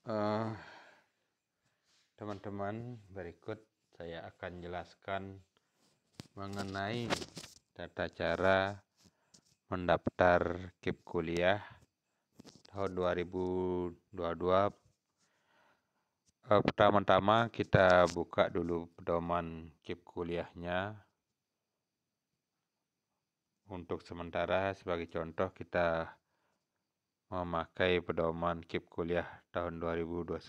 Eh, Teman-teman, berikut saya akan jelaskan mengenai tata cara mendaftar KIP kuliah tahun 2022. Pertama-tama kita buka dulu pedoman KIP kuliahnya. Untuk sementara sebagai contoh kita memakai pedoman KIP kuliah tahun 2021.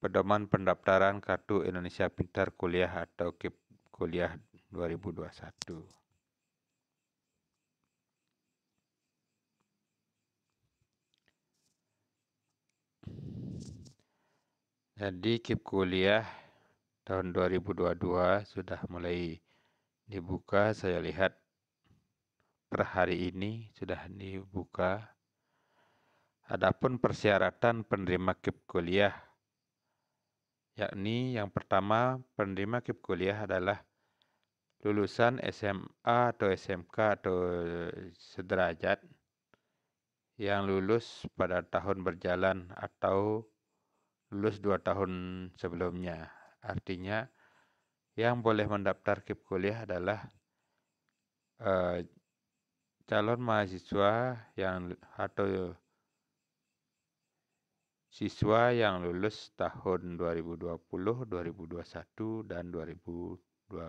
Pedoman pendaftaran Kartu Indonesia Pintar Kuliah atau KIP Kuliah 2021. Jadi KIP Kuliah tahun 2022 sudah mulai dibuka. Saya lihat per hari ini sudah dibuka. Adapun persyaratan penerima KIP Kuliah, yakni yang pertama penerima KIP Kuliah adalah lulusan SMA atau SMK atau sederajat yang lulus pada tahun berjalan atau lulus 2 tahun sebelumnya. Artinya yang boleh mendaftar KIP Kuliah adalah calon mahasiswa atau siswa yang lulus tahun 2020, 2021, dan 2022.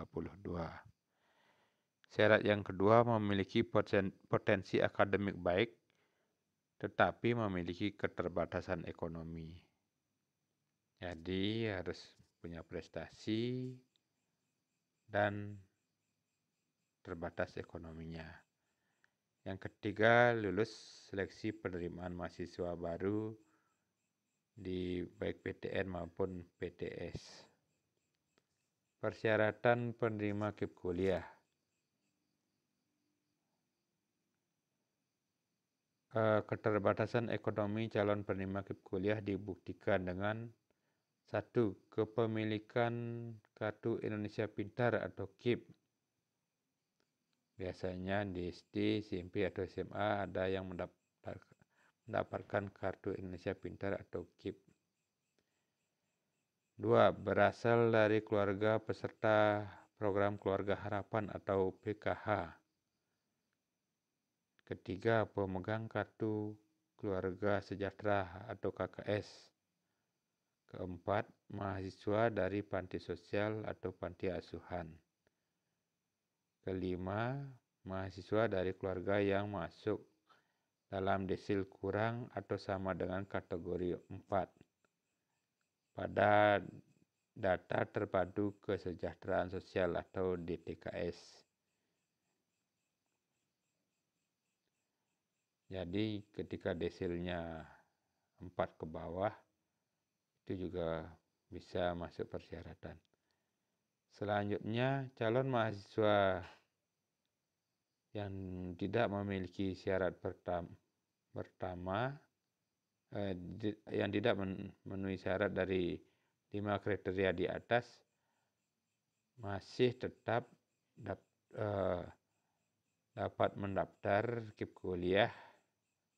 Syarat yang kedua memiliki potensi akademik baik, tetapi memiliki keterbatasan ekonomi. Jadi harus punya prestasi dan terbatas ekonominya. Yang ketiga, lulus seleksi penerimaan mahasiswa baru di baik PTN maupun PTS. Persyaratan penerima KIP kuliah. Keterbatasan ekonomi calon penerima KIP kuliah dibuktikan dengan 1. Kepemilikan Kartu Indonesia Pintar atau KIP. Biasanya di SD, SMP, atau SMA ada yang mendapatkan Kartu Indonesia Pintar atau KIP. 2. Berasal dari keluarga peserta program Keluarga Harapan atau PKH. Ketiga, pemegang Kartu Keluarga Sejahtera atau KKS. Keempat, mahasiswa dari panti sosial atau panti asuhan. Kelima, mahasiswa dari keluarga yang masuk dalam desil kurang atau sama dengan kategori 4 pada data terpadu kesejahteraan sosial atau DTKS. Jadi ketika desilnya 4 ke bawah, itu juga bisa masuk persyaratan. Selanjutnya, calon mahasiswa yang tidak memiliki syarat yang tidak memenuhi syarat dari 5 kriteria di atas masih tetap dapat mendaftar KIP kuliah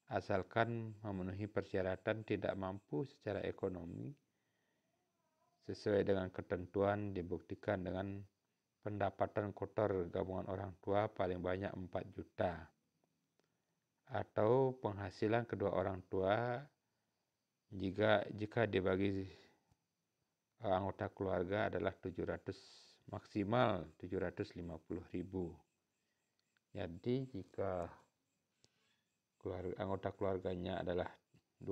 asalkan memenuhi persyaratan tidak mampu secara ekonomi sesuai dengan ketentuan dibuktikan dengan pendapatan kotor gabungan orang tua paling banyak 4 juta atau penghasilan kedua orang tua jika dibagi anggota keluarga adalah 700 maksimal 750.000. Jadi jika anggota keluarganya adalah 4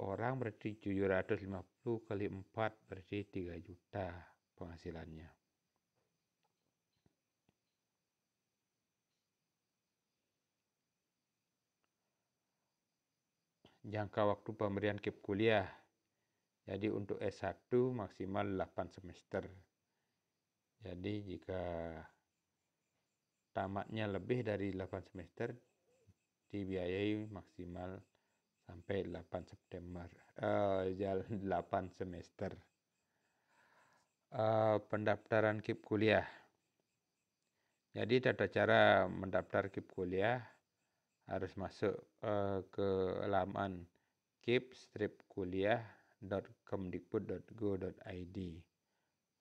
orang berarti 750 kali 4 berarti 3 juta penghasilannya. Jangka waktu pemberian KIP kuliah. Jadi untuk S1 maksimal 8 semester. Jadi jika tamatnya lebih dari 8 semester dibiayai maksimal sampai 8 semester. Pendaftaran KIP kuliah. Jadi tata cara mendaftar KIP kuliah harus masuk ke laman kip-kuliah.kemdikbud.go.id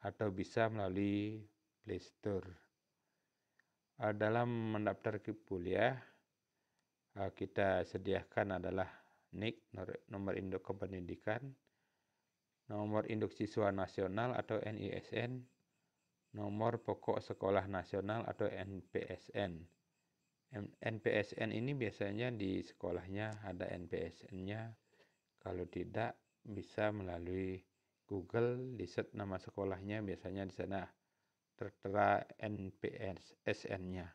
atau bisa melalui Play Store. Dalam mendaftar KIP kuliah, kita sediakan adalah NIK, nomor induk kependidikan, nomor induk siswa nasional atau NISN, nomor pokok sekolah nasional atau NPSN. NPSN ini biasanya di sekolahnya ada NPSN-nya. Kalau tidak, bisa melalui Google, di search nama sekolahnya, biasanya di sana tertera NPSN-nya.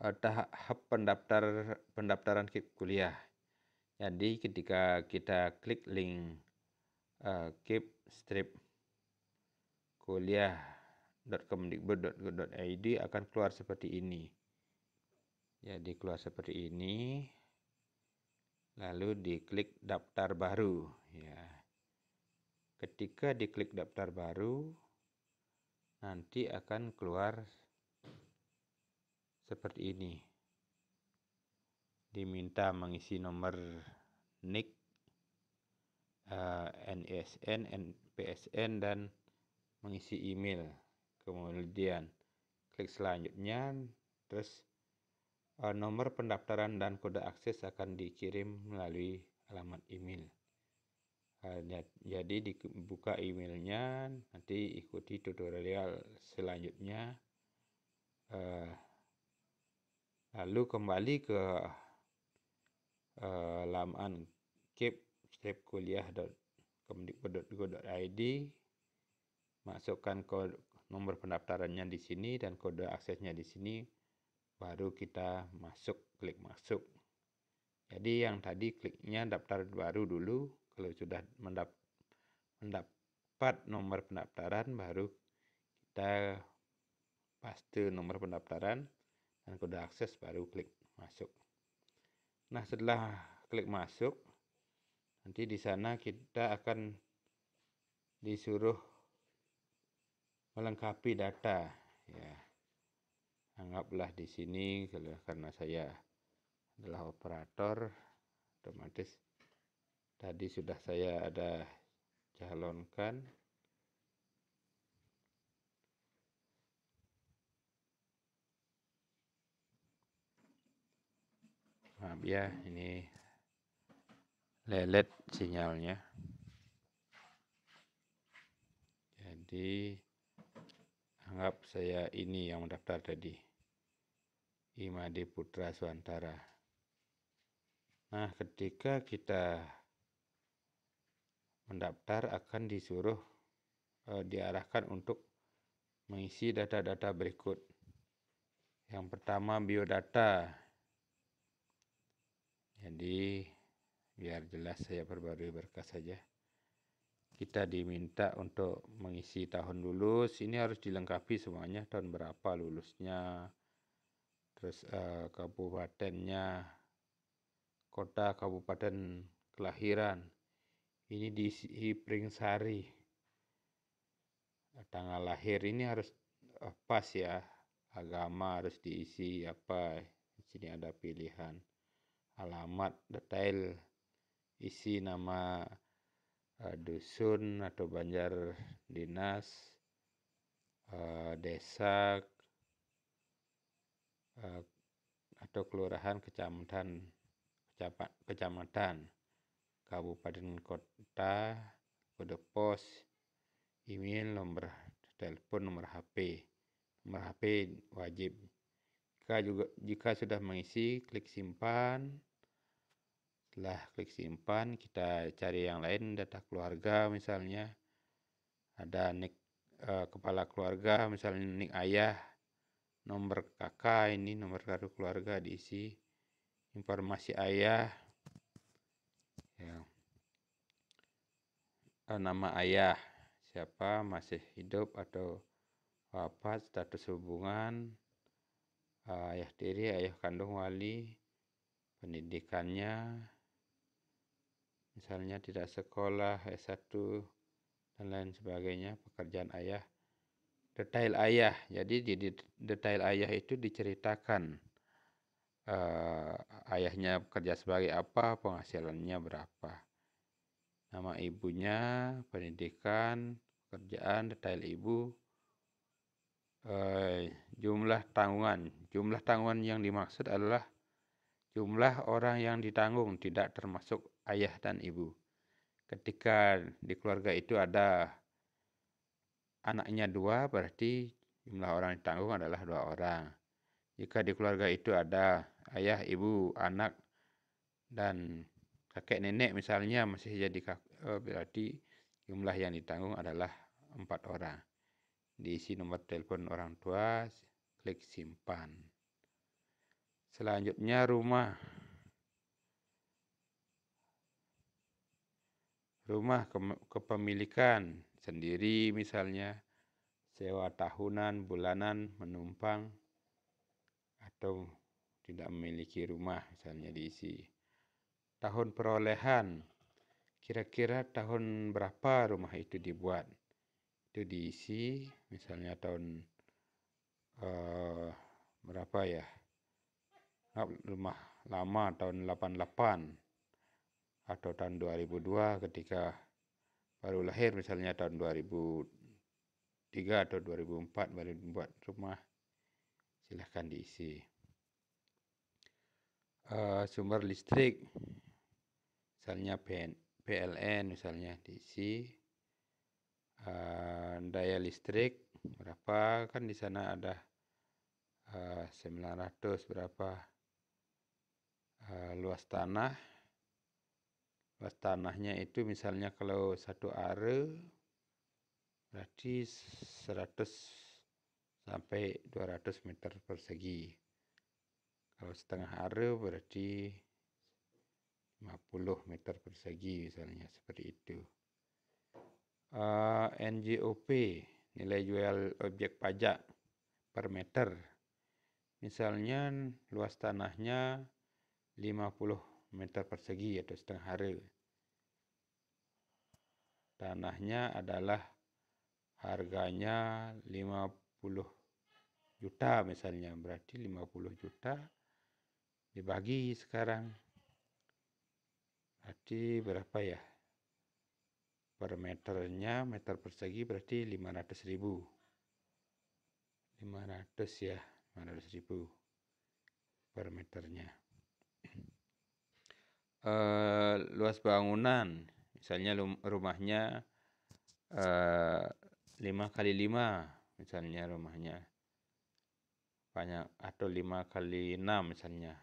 Tahap pendaftaran KIP kuliah. Jadi ketika kita klik link kip-kuliah.kemdikbud.go.id akan keluar seperti ini. Jadi keluar seperti ini, lalu diklik daftar baru. Ya. Ketika diklik daftar baru, nanti akan keluar seperti ini. Diminta mengisi nomor NIK, NISN, NPSN, dan mengisi email. Kemudian klik selanjutnya, terus nomor pendaftaran dan kode akses akan dikirim melalui alamat email. Jadi dibuka emailnya, nanti ikuti tutorial selanjutnya. Lalu kembali ke laman kip-kuliah.kemdikbud.go.id, masukkan kode nomor pendaftarannya di sini dan kode aksesnya di sini, baru kita klik masuk. Jadi yang tadi kliknya daftar baru dulu. Kalau sudah mendapat nomor pendaftaran, baru kita paste nomor pendaftaran dan kode akses, baru klik masuk. Nah, setelah klik masuk, nanti di sana kita akan disuruh melengkapi data. Ya, anggaplah di sini karena saya adalah operator, otomatis tadi sudah saya ada calonkan. Maaf ya, ini lelet sinyalnya. Jadi anggap saya ini yang mendaftar tadi, Imade Putra Suantara. Nah, ketika kita mendaftar akan disuruh diarahkan untuk mengisi data-data berikut. Yang pertama, biodata. Jadi biar jelas saya perbarui berkas saja. Kita diminta untuk mengisi tahun lulus. Ini harus dilengkapi semuanya, tahun berapa lulusnya, terus kabupatennya, kota kabupaten kelahiran. Ini diisi Pringsari. Tanggal lahir ini harus pas ya. Agama harus diisi apa. Di sini ada pilihan. Alamat, detail, isi nama dusun atau banjar dinas, desa atau kelurahan, kecamatan, kabupaten, kota, kode pos, email, nomor telepon, nomor HP. Nomor HP wajib. Jika sudah mengisi, klik simpan. Setelah klik simpan, kita cari yang lain, data keluarga misalnya. Ada nik kepala keluarga, misalnya nik ayah, nomor kakak, ini nomor kartu keluarga diisi. Informasi ayah, ya. Nama ayah, siapa, masih hidup atau wafat, status hubungan, ayah tiri, ayah kandung, wali, pendidikannya, misalnya tidak sekolah, S1, dan lain sebagainya, pekerjaan ayah. detail ayah. Jadi di detail ayah itu diceritakan ayahnya bekerja sebagai apa, penghasilannya berapa. Nama ibunya, pendidikan, pekerjaan, detail ibu, jumlah tanggungan. Jumlah tanggungan yang dimaksud adalah jumlah orang yang ditanggung, tidak termasuk ayah dan ibu. Ketika di keluarga itu ada anaknya 2, berarti jumlah orang ditanggung adalah 2 orang. Jika di keluarga itu ada ayah, ibu, anak, dan kakek nenek misalnya masih jadi berarti jumlah yang ditanggung adalah 4 orang. Diisi nomor telepon orang tua, klik simpan. Selanjutnya rumah. Rumah kepemilikan sendiri misalnya, sewa tahunan, bulanan, menumpang, atau tidak memiliki rumah misalnya diisi. Tahun perolehan, kira-kira tahun berapa rumah itu dibuat, itu diisi, misalnya tahun berapa ya, rumah lama tahun 88 atau tahun 2002 ketika baru lahir misalnya tahun 2003 atau 2004 baru dibuat rumah, silahkan diisi. Sumber listrik misalnya PLN misalnya diisi. Daya listrik berapa, kan di sana ada 900 berapa. Luas tanahnya itu misalnya kalau 1 are berarti 100 sampai 200 meter persegi. Kalau setengah are berarti 50 meter persegi misalnya, seperti itu. NJOP, nilai jual objek pajak per meter. Misalnya luas tanahnya 50 meter persegi atau setengah are. Tanahnya adalah harganya 50 juta misalnya, berarti 50 juta dibagi sekarang. Berarti berapa ya? Per meternya, meter persegi berarti 500.000. 500 ya, 500.000 per meternya. Luas bangunan, misalnya rumahnya 5x5 misalnya rumahnya, banyak, atau 5x6 misalnya,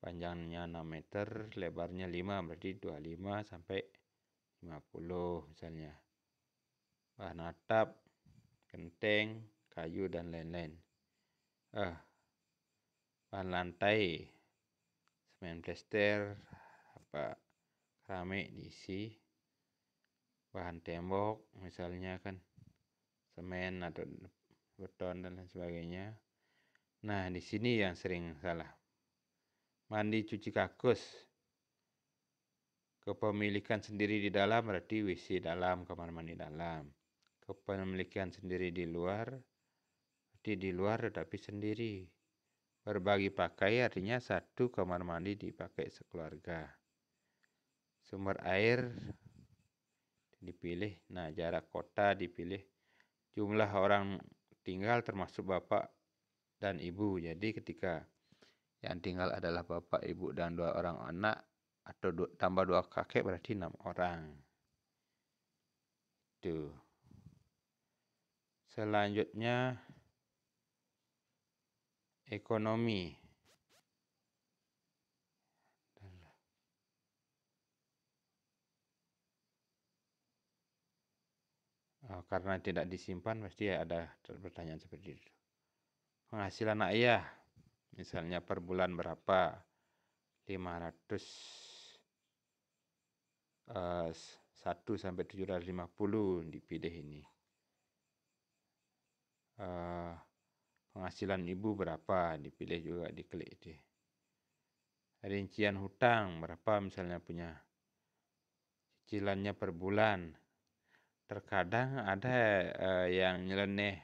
panjangnya 6 meter, lebarnya 5, berarti 25 sampai 50 misalnya. Bahan atap, genteng, kayu, dan lain-lain. Bahan lantai, semen plester, keramik diisi. Bahan tembok misalnya kan semen atau beton dan lain sebagainya. Nah, di sini yang sering salah. Mandi cuci kakus, kepemilikan sendiri di dalam berarti WC dalam, kamar mandi dalam. Kepemilikan sendiri di luar berarti di luar tetapi sendiri. Berbagi pakai artinya satu kamar mandi dipakai sekeluarga. Sumber air dipilih, nah jarak kota dipilih, jumlah orang tinggal termasuk bapak dan ibu. Jadi ketika yang tinggal adalah bapak, ibu, dan 2 orang anak, atau tambah 2 kakek berarti 6 orang. Itu. Selanjutnya ekonomi. Karena tidak disimpan pasti ada pertanyaan seperti itu. Penghasilan ayah misalnya per bulan berapa, 500 1 sampai 750 dipilih ini. Penghasilan ibu berapa dipilih juga, diklik itu. Rincian hutang berapa misalnya punya, cicilannya per bulan, terkadang ada yang nyeleneh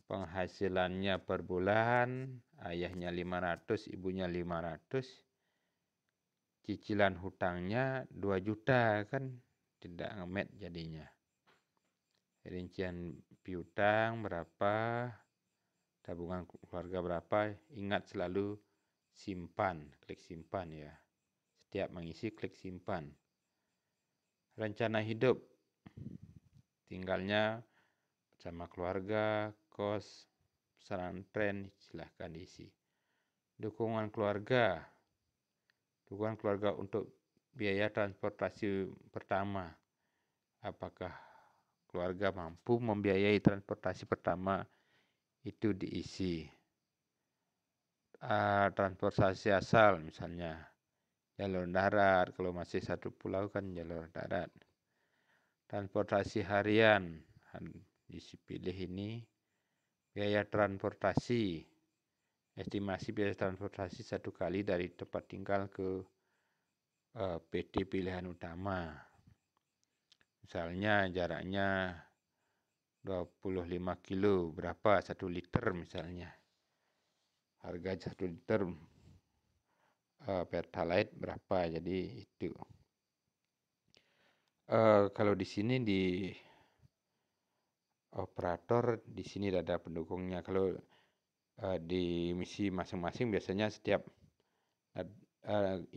penghasilannya per bulan, ayahnya 500, ibunya 500, cicilan hutangnya 2 juta kan tidak ngemet jadinya. Rincian piutang berapa, tabungan keluarga berapa, ingat selalu simpan, klik simpan ya. Setiap mengisi klik simpan. Rencana hidup, tinggalnya bersama keluarga, kos, pesantren, silahkan diisi. Dukungan keluarga untuk biaya transportasi pertama. Apakah keluarga mampu membiayai transportasi pertama, itu diisi. Transportasi asal misalnya jalur darat, kalau masih satu pulau kan jalur darat. Transportasi harian, diisi pilih ini. Biaya transportasi, estimasi biaya transportasi 1 kali dari tempat tinggal ke PT pilihan utama. Misalnya jaraknya 25 kilo, berapa 1 liter misalnya. Harga 1 liter Pertalite berapa, jadi itu. Kalau di sini di operator, di sini ada pendukungnya. Kalau di misi masing-masing biasanya setiap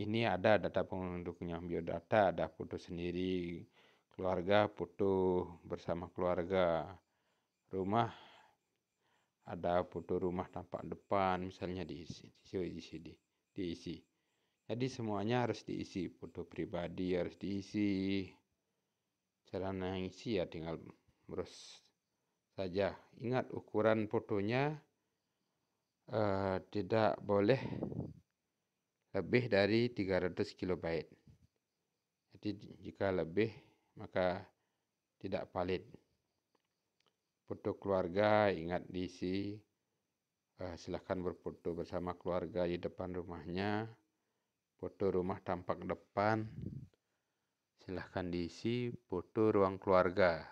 ini ada data pendukungnya, biodata, ada foto sendiri, keluarga, foto bersama keluarga, rumah, ada foto rumah tampak depan misalnya diisi. Jadi semuanya harus diisi, foto pribadi harus diisi. Cara mengisi ya tinggal terus saja. Ingat ukuran fotonya tidak boleh lebih dari 300 kilobyte. Jadi jika lebih maka tidak valid. Foto keluarga ingat diisi. Silahkan berfoto bersama keluarga di depan rumahnya. Foto rumah tampak depan, silahkan diisi. Foto ruang keluarga.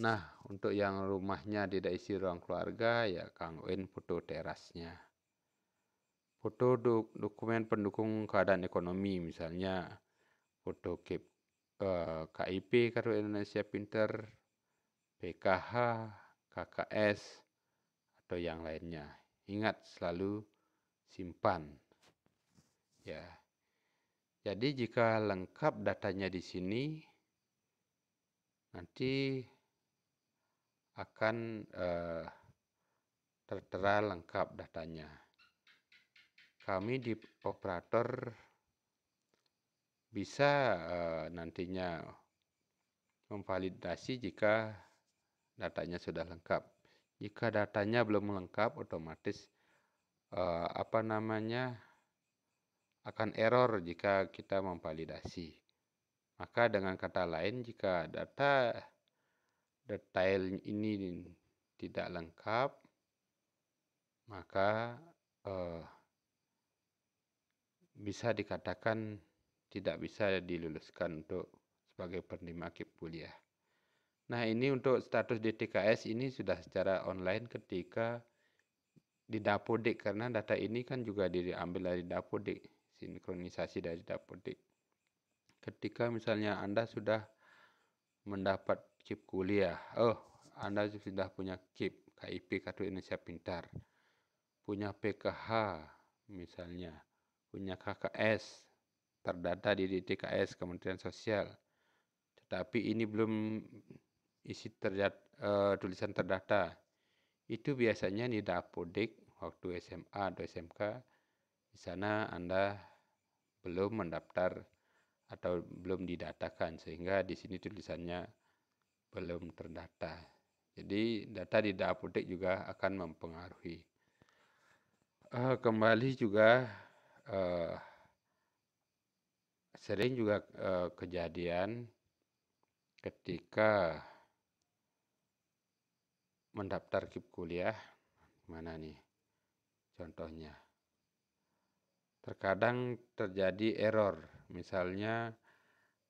Nah, untuk yang rumahnya tidak isi ruang keluarga, ya gangguin foto terasnya. Foto dokumen pendukung keadaan ekonomi, misalnya foto KIP, Kartu Indonesia Pintar, PKH, KKS, atau yang lainnya. Ingat selalu simpan. Ya. Jadi jika lengkap datanya di sini, nanti akan tertera lengkap datanya. Kami di operator bisa nantinya memvalidasi jika datanya sudah lengkap. Jika datanya belum lengkap, otomatis akan error jika kita memvalidasi. Maka dengan kata lain, jika data detail ini tidak lengkap, maka bisa dikatakan tidak bisa diluluskan untuk sebagai penerima KIP kuliah. Nah, ini untuk status DTKS ini sudah secara online ketika di Dapodik, karena data ini kan juga diambil dari Dapodik, sinkronisasi dari Dapodik. Ketika misalnya Anda sudah mendapat KIP kuliah, Anda sudah punya KIP, Kartu Indonesia Pintar, punya PKH misalnya, punya KKS, terdata di DTKS Kementerian Sosial, tetapi ini belum isi tulisan terdata. Itu biasanya di Dapodik waktu SMA atau SMK, di sana Anda belum mendaftar atau belum didatakan, sehingga di sini tulisannya belum terdata. Jadi data di Dapodik juga akan mempengaruhi. Kembali juga sering juga kejadian ketika mendaftar KIP kuliah, mana nih contohnya? Terkadang terjadi error, misalnya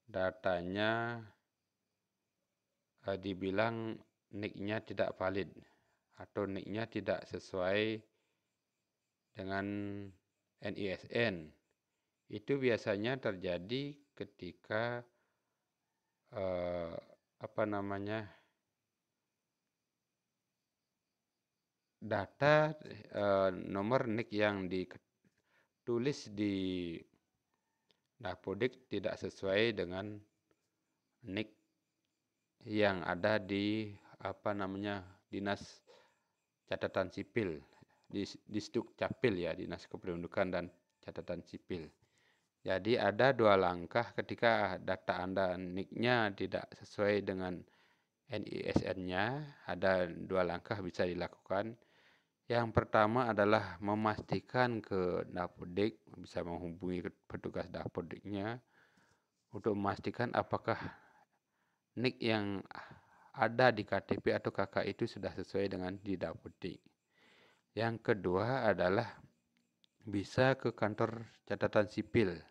datanya dibilang NIK-nya tidak valid atau NIK-nya tidak sesuai dengan NISN. Itu biasanya terjadi ketika data nomor NIK yang ditulis di Dapodik tidak sesuai dengan NIK yang ada di Dinas Catatan Sipil, di Sdukcapil ya, Dinas Kependudukan dan Catatan Sipil. Jadi ada 2 langkah ketika data Anda NIK-nya tidak sesuai dengan NISN-nya, ada 2 langkah bisa dilakukan. Yang pertama adalah memastikan ke Dapodik, bisa menghubungi petugas Dapodiknya untuk memastikan apakah NIK yang ada di KTP atau KK itu sudah sesuai dengan di Dapodik. Yang kedua adalah bisa ke kantor catatan sipil.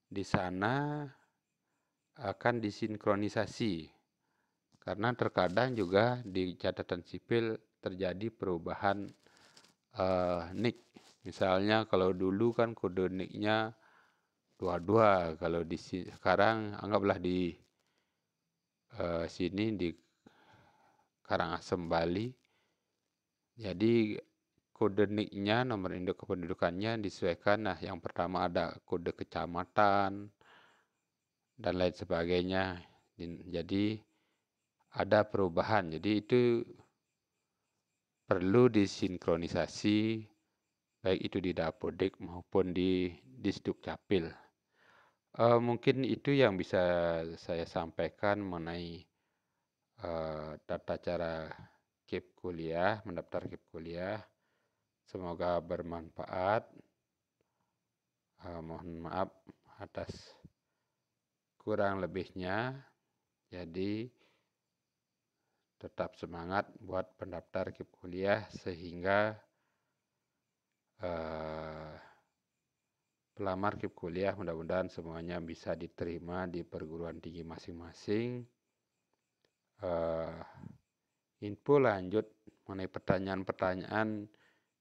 Di sana akan disinkronisasi karena terkadang juga di catatan sipil terjadi perubahan NIK. Misalnya kalau dulu kan kode NIK-nya 22, kalau sekarang anggaplah di sini di Karangasem, Bali. Jadi kode NIK-nya, nomor induk kependudukannya disesuaikan. Nah, yang pertama ada kode kecamatan dan lain sebagainya. Jadi ada perubahan. Jadi itu perlu disinkronisasi baik itu di Dapodik maupun di Disdukcapil. Mungkin itu yang bisa saya sampaikan mengenai tata cara KIP kuliah, mendaftar KIP kuliah. Semoga bermanfaat. Mohon maaf atas kurang lebihnya. Jadi tetap semangat buat pendaftar KIP kuliah sehingga pelamar KIP kuliah mudah-mudahan semuanya bisa diterima di perguruan tinggi masing-masing. Info lanjut mengenai pertanyaan-pertanyaan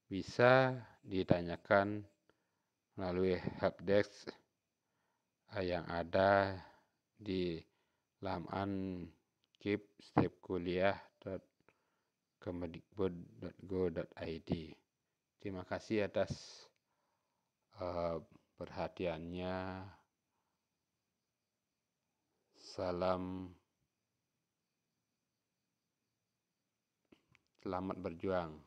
bisa ditanyakan melalui helpdesk yang ada di laman kip-kuliah.kemdikbud.go.id. Terima kasih atas perhatiannya. Salam, selamat berjuang.